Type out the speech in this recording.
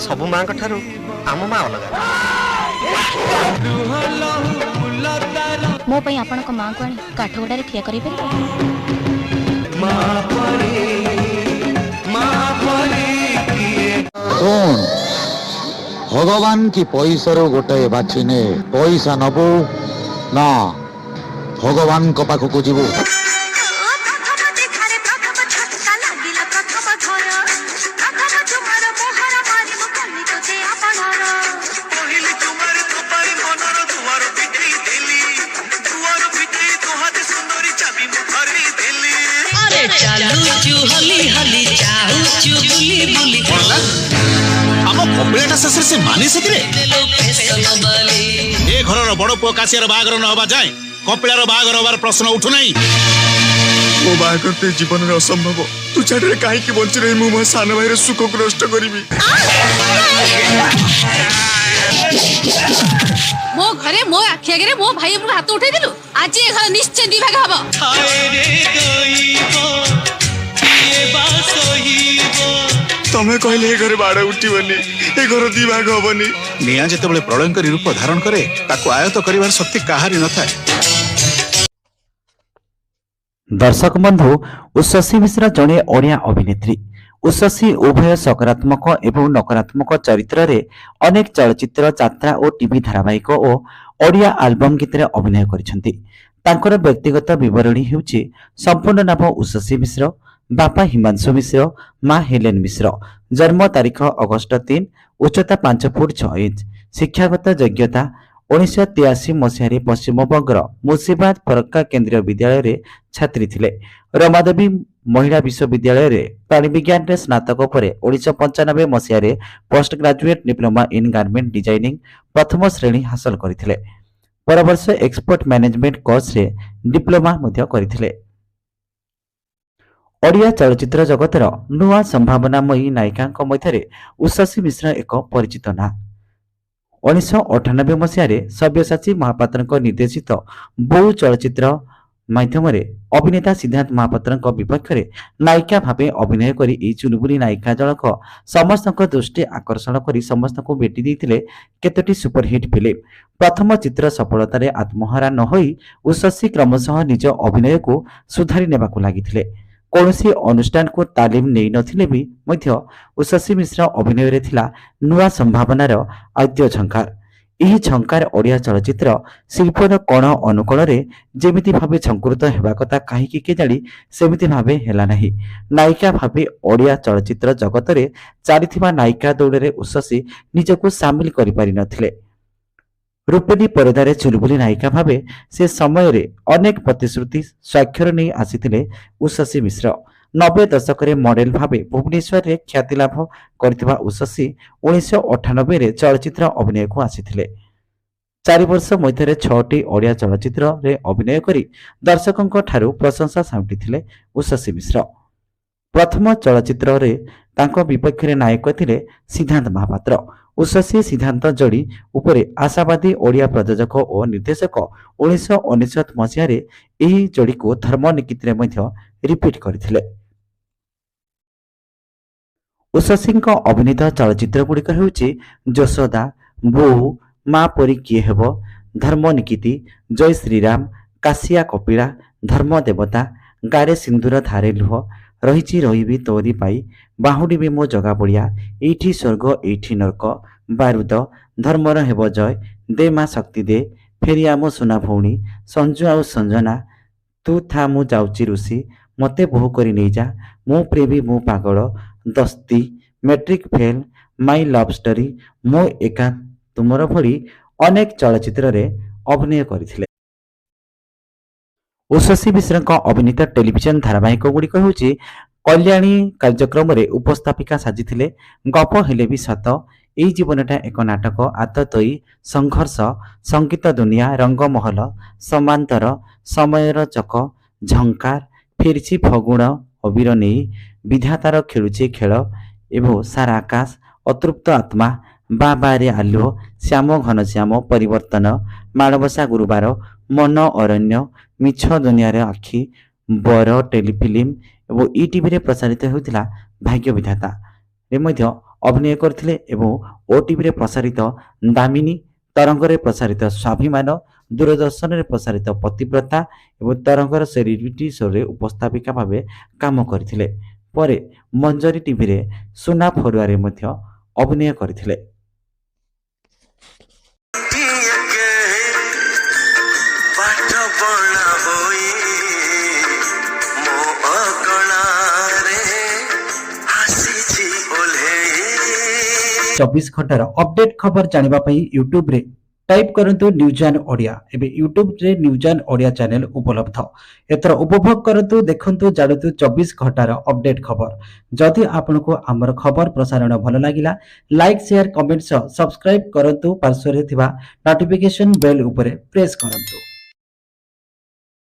सबु माँ ठारू आम माँ अलग मो पई आपन को मां को आनी काठगोड़ा रे ठिया करि परबो सुन भगवान की पैसा गोटे बाछिने पैसा नबू ना भगवान को पाखक जीवु से मानी सतरे ए घर बड़ पुओ काशियार बाहागर न हवा जाए कपिलार बाहागर हबार प्रश्न उठु नहीं मो बाहागर ते जीवन रे असंभव तू छाड़े काहे की बंच रही मु मो सान भाई रे सुख को नष्ट करबी मो घरे मो आखि आगे मो भाई ऊपर हाथ उठे दिलु आज ए घर निश्चय दिभाग हबो तमे कहले ए घर बाड़ उठिबनी ए घर दी भाग हबनी निया जेतेबेले प्रलयंकरी रूप धारण करे ताको आयत्त करिवार शक्ति काहारी न थाए। दर्शक बंधु उषसी मिश्र जड़े ओडिया अभिनेत्री। उषसी उभय सकारात्मक एवं नकारात्मक चरित्र रे अनेक चलचित्र यात्रा और टीवी धारावाहिक और ओडिया आल्बम गीत रे अभिनय करिसेंती। तांकर व्यक्तिगत विवरणी हेउची संपूर्ण नाम उषसी मिश्र, बापा हिमांशु मिश्र, माँ हेलेन मिश्र, जन्म तारीख अगस्ट 3, उच्चता 5 फुट 6 इंच, शिक्षागत योग्यता 1983 मसीह पश्चिमबंगर मुर्शिदाबाद फरक्का केंद्रीय विद्यालय रे छात्री थिले। रमादेवी महिला विश्वविद्यालय रे प्राणी विज्ञान रे स्नातक पर 1995 मसीह post graduate diploma in garment designing प्रथम श्रेणी हासिल करथिले। पर वर्ष एक्सपोर्ट मैनेजमेंट कोर्स रे डिप्लोमा मध्य करथिले। ओडिया चलचित्र जगतर नुआ संभावनामयी नायिका मध्य उषसी मिश्र एक परिचित ना। 1998 मसीह सब्यसाची महापात्र निर्देशित बहु चलचित्र माध्यम अभिनेता सिद्धार्थ महापात्र विपक्ष में नायिका भाव अभिनय करी चुलबुली नायिका जनक समस्त दृष्टि आकर्षण कर समस्त को भेटी देते केतोटी सुपरहिट फिल्म। प्रथम चित्र सफलतार आत्महरा न होई उषसी क्रमशः निज अभिनय को सुधारी नेबाकु लागिथिले। कौनसी अनुष्ठान को तालीम नहीं नथिले भी मध्य उषसी मिश्र अभिनय रे थिला नुआ संभावनार आद्य झंकार। यही झंकार ओडिया चलचित्र शिल्पर कण अनुकूल जेमिति भावे झंकृत हेबा कथा काहीकि केजाणी सेमिति भावे हेला नाही। नायिका भावे ओडिया चलचित्र जगत रे चालिथिबा नायिका दौड़े उषसी निजको सामिल करि पारि नथिले। रूपेणी परदारे चुलबुली नायिका भावे से समय रे अनेक प्रतिश्रुति स्वाक्षर नहीं आसीथिले उषसी मिश्र। 90 दशक रे मॉडल भावे भुवनेश्वर रे ख्याति लाभ करथिबा उषसी 1998 रे चलचित्र अभिनय को आसीथिले। 4 वर्ष मध्य 6टी ओडिया चलचित्र रे अभिनय करी दर्शकों ठारू प्रशंसा साउंटिथिले उषसी मिश्र। प्रथम चलचित्र रे तांको विपक्ष रे नायक थिले सिद्धार्थ महापात्र। उषसी सिद्धांत जोड़ी उपरे आशावादी ओडिया प्रयोजक और निर्देशक 1999 मसीह यही जोड़ी को धर्म निकित रिपीट करथिले। उषसी अभिनीत चलचित्र गुड़िक हेउची यशोदा, बोहू, माँ परी किए हेब, धर्म निकिति, जय श्रीराम, काशिया कपिला, धर्म देवता, गारे सिंदूर धारे लुह, रही रही तोरी पाई, बाहुडी मो जगा बड़िया, एठी स्वर्ग एठी नरक, बारूद, धर्मर हेब जय, दे माँ शक्ति दे, फेरी आम सुना भौणी, संजु आउ संजना, तू था मु जाउची ऋषि, मते बहु करी नहीं जा, मो प्रेमी मो पागल, दस्ती, matric fail, my love story, मो एका तुमर भली अनेक चलचित्र रे अभिनय करथिले। उषसी मिश्र अभिनीत टेलीविजन धारावाहिक गुड़िक होउची कल्याणी कार्यक्रम रे उपस्थापिका साजिथिले। गप हेले भी सत, एई जीवनटा एक नाटक, आततई, संघर्ष, संगीत दुनिया, रंगमहल, समांतर, समयर चक, झंकार, फिरछि फगुण अबीर नहीं, विधातार खेलुछि खेल, एवं सारा आकाश, अतृप्त आत्मा, बाबारे आलुओ, श्याम घनश्याम, परिवर्तन, माणबसा गुरुवार, मन अरण्य, मिछ दुनिया आखि, बर टेलीफिल्म और ईटीवी रे प्रसारित होता भाग्य विधाता रे ଅଭିନୟ କରିଥିଲେ ଏବଂ ଓଟିଭିରେ ପ୍ରସାରିତ ଦାମିନୀ, ତରଙ୍ଗରେ ପ୍ରସାରିତ ସ୍ୱାଭିମାନ, ଦୂରଦର୍ଶନରେ ପ୍ରସାରିତ ପତିବ୍ରତା ଏବଂ ତରଙ୍ଗର ସେ ରିଆଲିଟି ଶୋରେ ଉପସ୍ଥାପିକା ଭାବେ କାମ କରିଥିଲେ। ପରେ ମଞ୍ଜରୀ ଟିଭିରେ ସୁନା ଫରୁଆରେ ମଧ୍ୟ ଅଭିନୟ କରିଥିଲେ। चौबीस घंटार अपडेट खबर जानिबा पई यूट्यूब रे टाइप करंतु न्यूज एंड ओडिया। एबे यूट्यूब रे न्यूज एंड ओडिया चैनल उपलब्ध। एतर उपभोग करंतु, देखंतु, जानतु 24 घंटार अपडेट खबर। जदि आपनको हमर खबर प्रसारण भल लागिला लाइक शेयर कमेंट सब्सक्राइब करंतु। पार्श्व रे थिबा नोटिफिकेशन बेल उपरे प्रेस करंतु।